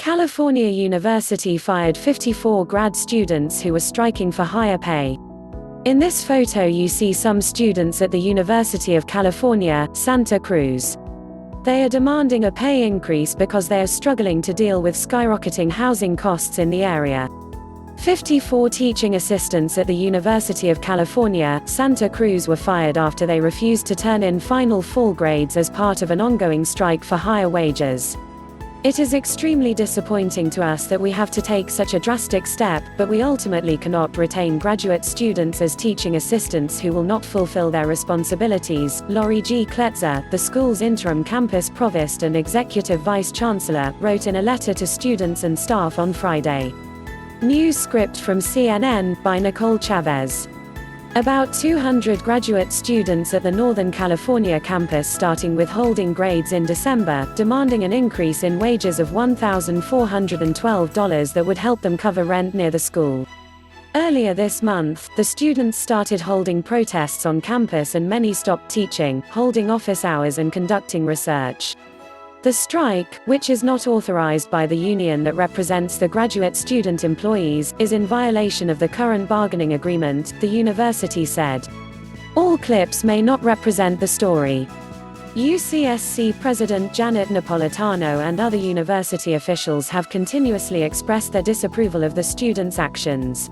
California University fired 54 grad students who were striking for higher pay. In this photo you see some students at the University of California, Santa Cruz. They are demanding a pay increase because they are struggling to deal with skyrocketing housing costs in the area. 54 teaching assistants at the University of California, Santa Cruz were fired after they refused to turn in final fall grades as part of an ongoing strike for higher wages. It is extremely disappointing to us that we have to take such a drastic step, but we ultimately cannot retain graduate students as teaching assistants who will not fulfill their responsibilities, Lori G. Kletzer, the school's interim campus provost and executive vice chancellor, wrote in a letter to students and staff on Friday. News script from CNN, by Nicole Chavez. About 200 graduate students at the Northern California campus starting withholding grades in December, demanding an increase in wages of $1,412 that would help them cover rent near the school. Earlier this month, the students started holding protests on campus and many stopped teaching, holding office hours and conducting research. The strike, which is not authorized by the union that represents the graduate student employees, is in violation of the current bargaining agreement, the university said. All clips may not represent the story. UCSC President Janet Napolitano and other university officials have continuously expressed their disapproval of the students' actions.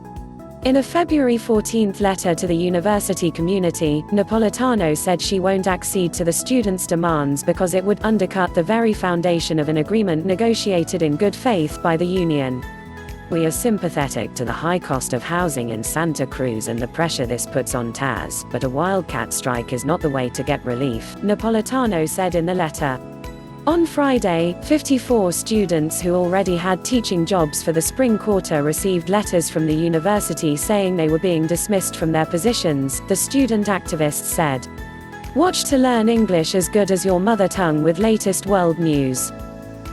In a February 14 letter to the university community, Napolitano said she won't accede to the students' demands because it would undercut the very foundation of an agreement negotiated in good faith by the union. We are sympathetic to the high cost of housing in Santa Cruz and the pressure this puts on TAS, but a wildcat strike is not the way to get relief, Napolitano said in the letter. On Friday, 54 students who already had teaching jobs for the spring quarter received letters from the university saying they were being dismissed from their positions, the student activists said. Watch to learn English as good as your mother tongue with latest world news.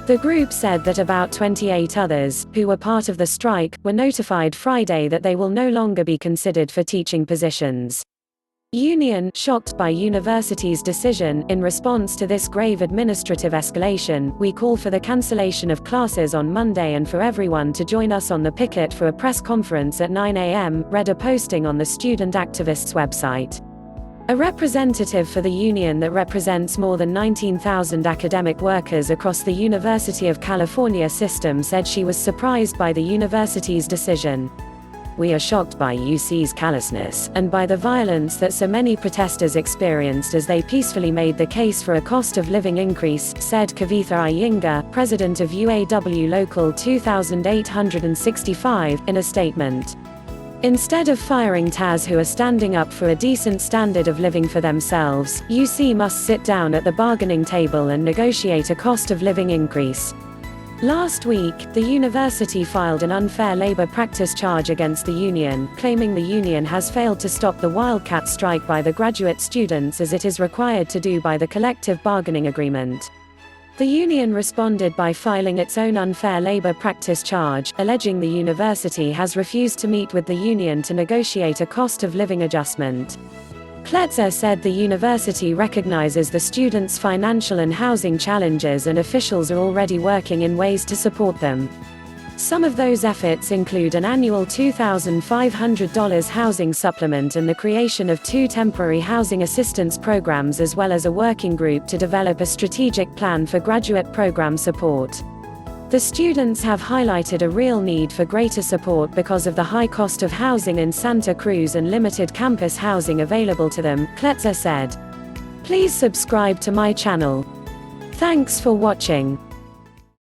The group said that about 28 others, who were part of the strike, were notified Friday that they will no longer be considered for teaching positions. Union, shocked by university's decision, in response to this grave administrative escalation, we call for the cancellation of classes on Monday and for everyone to join us on the picket for a press conference at 9 a.m., read a posting on the student activists' website. A representative for the union that represents more than 19,000 academic workers across the University of California system said she was surprised by the university's decision. We are shocked by UC's callousness, and by the violence that so many protesters experienced as they peacefully made the case for a cost of living increase, said Kavitha Iyengar, president of UAW Local 2865, in a statement. Instead of firing TAS who are standing up for a decent standard of living for themselves, UC must sit down at the bargaining table and negotiate a cost of living increase. Last week, the university filed an unfair labor practice charge against the union, claiming the union has failed to stop the wildcat strike by the graduate students as it is required to do by the collective bargaining agreement. The union responded by filing its own unfair labor practice charge, alleging the university has refused to meet with the union to negotiate a cost of living adjustment. Kletzer said the university recognizes the students' financial and housing challenges and officials are already working in ways to support them. Some of those efforts include an annual $2,500 housing supplement and the creation of 2 temporary housing assistance programs as well as a working group to develop a strategic plan for graduate program support. The students have highlighted a real need for greater support because of the high cost of housing in Santa Cruz and limited campus housing available to them, Kletzer said. Please subscribe to my channel. Thanks for watching.